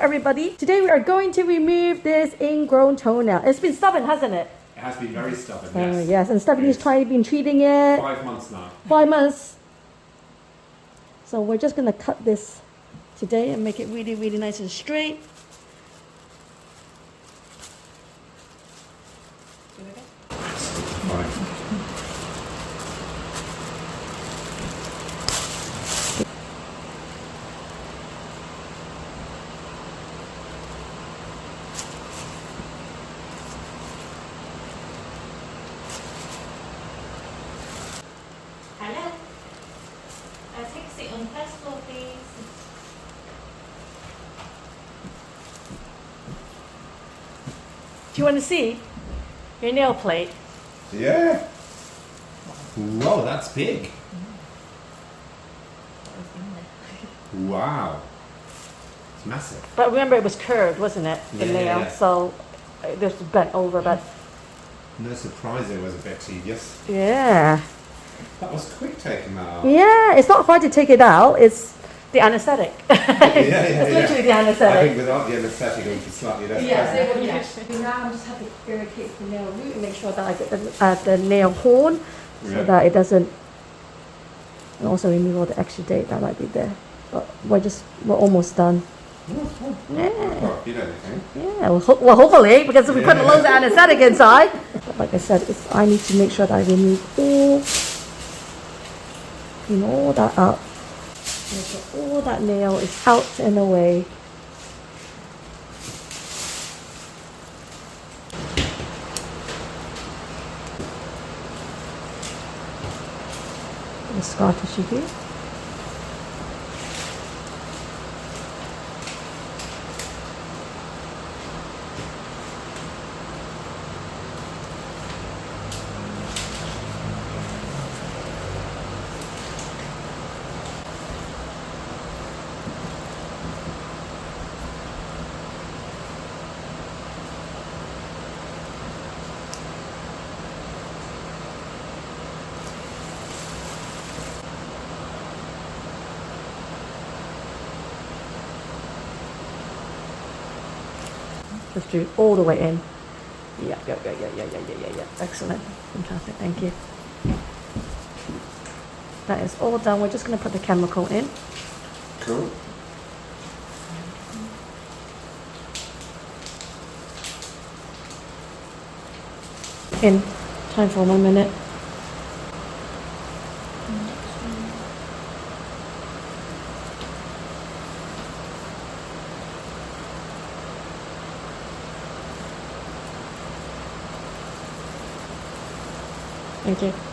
everybody. Today we are going to remove this ingrown toenail. It's been stubborn, hasn't it? It has been very stubborn, yes. Yes, and Stephanie's been treating it. 5 months now. 5 months. So we're just going to cut this today and make it really, really nice and straight. Right. Hello. Take a seat on the first floor, please. Do you want to see your nail plate? Yeah. Whoa, that's big. Wow. It's massive. But remember, it was curved, wasn't it? The nail. Yeah. So it was bent over, but No surprise it was a bit tedious. yeah. That was quick taking that out. Yeah, it's not hard to take it out. It's the anesthetic. It's literally the I anaesthetic. think without the anaesthetic it would be slightly less. Yes. Now I'm just have to irrigate the nail root and make sure that I get the nail horn so that it doesn't. And also remove all the extra date that might be there. But we're almost done. Yeah. Well, you know anything. Yeah. Well, hopefully, because we put loads of anesthetic inside. But like I said, I need to make sure that I remove clean all that up. Make sure all that nail is out and away. The scar tissue here. Just do it all the way in. Yeah. Excellent. Fantastic. Thank you. That is all done. We're just going to put the chemical in. Cool. In. Time for 1 minute. Thank you.